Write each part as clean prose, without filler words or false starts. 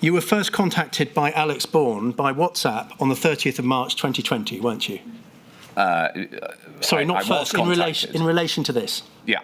You were first contacted by Alex Bourne by WhatsApp on the 30th of March 2020, weren't you? Sorry, not first, in relation to this. Yeah.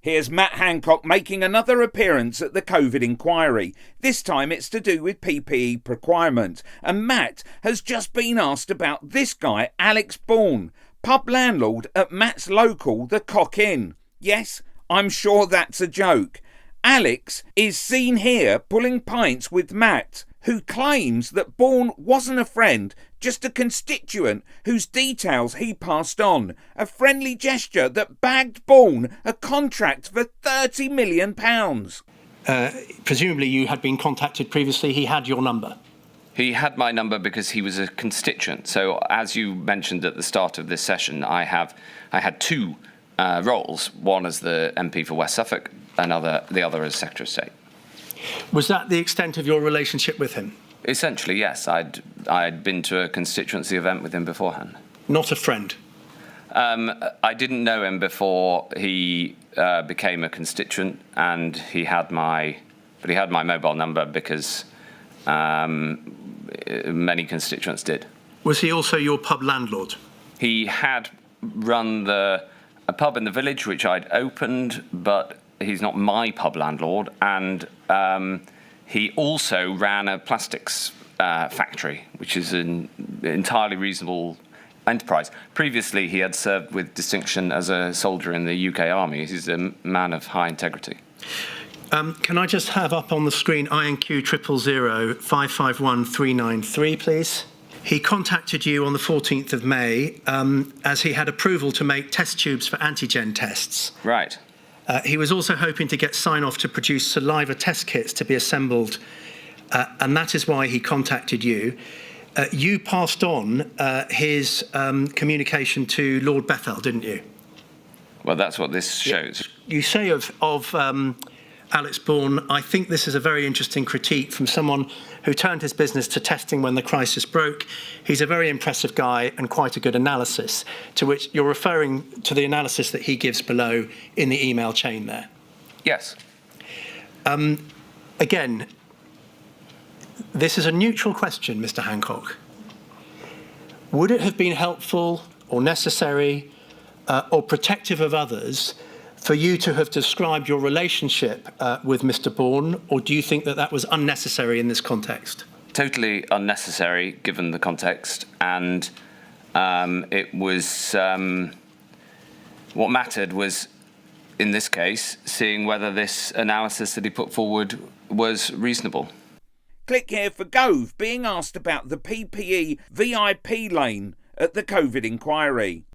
Here's Matt Hancock making another appearance at the COVID inquiry. This time it's to do with PPE requirement. And Matt has just been asked about this guy, Alex Bourne, pub landlord at Matt's local, the Cock Inn. Yes, I'm sure that's a joke. Alex is seen here pulling pints with Matt, who claims that Bourne wasn't a friend, just a constituent whose details he passed on. A friendly gesture that bagged Bourne a contract for £30 million. Presumably you had been contacted previously. He had your number. He had my number because he was a constituent. So as you mentioned at the start of this session, I had two roles, one as the MP for West Suffolk, the other as Secretary of State. Was that the extent of your relationship with him? Essentially, yes. I'd been to a constituency event with him beforehand. Not a friend? I didn't know him before he became a constituent, and he had my mobile number because many constituents did. Was he also your pub landlord? He had run a pub in the village which I'd opened, but he's not my pub landlord, and he also ran a plastics factory, which is an entirely reasonable enterprise. Previously, he had served with distinction as a soldier in the UK Army. He's a man of high integrity. Can I just have up on the screen INQ 000 551 393, please? He contacted you on the 14th of May as he had approval to make test tubes for antigen tests. Right. He was also hoping to get sign-off to produce saliva test kits to be assembled, and that is why he contacted you. You passed on his communication to Lord Bethel, didn't you? Well, that's what this shows. You say of Alex Bourne, I think this is a very interesting critique from someone who turned his business to testing when the crisis broke. He's a very impressive guy and quite a good analysis, to which you're referring to the analysis that he gives below in the email chain there. Yes. Again, this is a neutral question, Mr. Hancock. Would it have been helpful or necessary or protective of others for you to have described your relationship with Mr. Bourne, or do you think that that was unnecessary in this context? Totally unnecessary, given the context, and it was what mattered was, in this case, seeing whether this analysis that he put forward was reasonable. Click here for Gove being asked about the PPE VIP lane at the COVID inquiry.